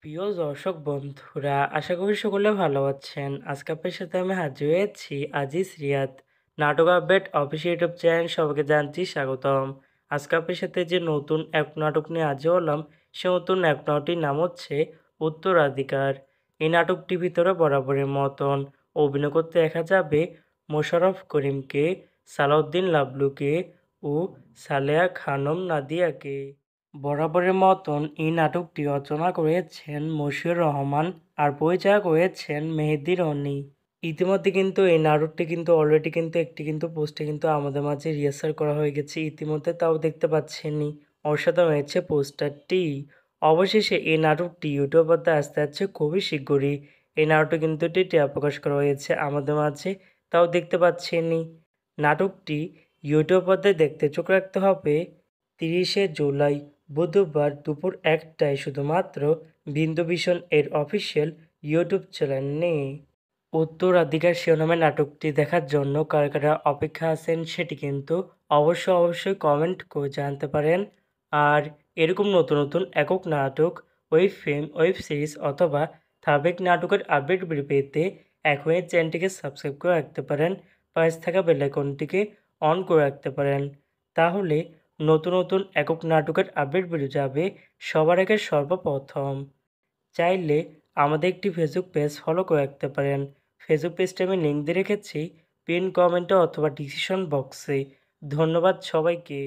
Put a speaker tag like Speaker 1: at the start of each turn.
Speaker 1: প্রিয় দর্শক বন্ধুরা, আশা করি সকলে ভালো আছেন। আজকে আপনার সাথে আমি হাজির হয়েছি আজিজ রিয়াদ। নাটক আপডেট অফিসিয়াল ইউটিউব চ্যানেল সবাইকে জানছি স্বাগতম। আজকে আপনার সাথে যে নতুন এক নাটক নিয়ে হাজির হলাম, সে নতুন এক নাটকটির নাম হচ্ছে উত্তরাধিকার। এই নাটকটির ভিতরে বরাবরের মতন অভিনয় করতে দেখা যাবে মোশাররফ করিমকে, সালাউদ্দিন লাবলুকে ও সালেহা খানম নাদিয়াকে। বরাবরের মতন এই নাটকটি রচনা করেছেন মশিউর রহমান আর পরিচালনা করেছেন মেহেদী রনি। ইতিমধ্যে কিন্তু এই নাটকটি কিন্তু অলরেডি কিন্তু একটি কিন্তু পোস্টে কিন্তু আমাদের মাঝে রিহার্সাল করা হয়ে গেছে ইতিমধ্যে, তাও দেখতে পাচ্ছেনই। অসাধারণ হয়েছে পোস্টারটি। অবশেষে এই নাটকটি ইউটিউব পর্দায় আসতে যাচ্ছে খুবই শীঘ্রই। এই নাটকটি কিন্তু টিআর প্রকাশ করা হয়েছে আমাদের মাঝে, তাও দেখতে পাচ্ছেনই। নাটকটি ইউটিউব পর্দায় দেখতে চোখ রাখতে হবে 30শে জুলাই বুধবার দুপুর 1টায় শুধুমাত্র বিন্দুভীষণ এর অফিসিয়াল ইউটিউব চ্যানেলে। উত্তরাধিকার শিরোনামে নাটকটি দেখার জন্য কারা কারা অপেক্ষা আছেন সেটি কিন্তু অবশ্যই কমেন্ট করে জানতে পারেন। আর এরকম নতুন নতুন একক নাটক, ওয়েব ফিল্ম, ওয়েব সিরিজ অথবা ধারাবাহিক নাটকের আপডেট পেতে এখনই চ্যানেলটিকে সাবস্ক্রাইব করে রাখতে পারেন। পাশে থাকা বেল আইকনটিকে অন করে রাখতে পারেন। তাহলে নতুন নতুন একক নাটকের আপডেট বেরিয়ে যাবে সবার আগে সর্বপ্রথম। চাইলে আমাদের একটি ফেসবুক পেজ ফলো করে রাখতে পারেন। ফেসবুক পেজটা আমি লিঙ্ক দিয়ে রেখেছি পিন কমেন্টে অথবা ডিসক্রিপশন বক্সে। ধন্যবাদ সবাইকে।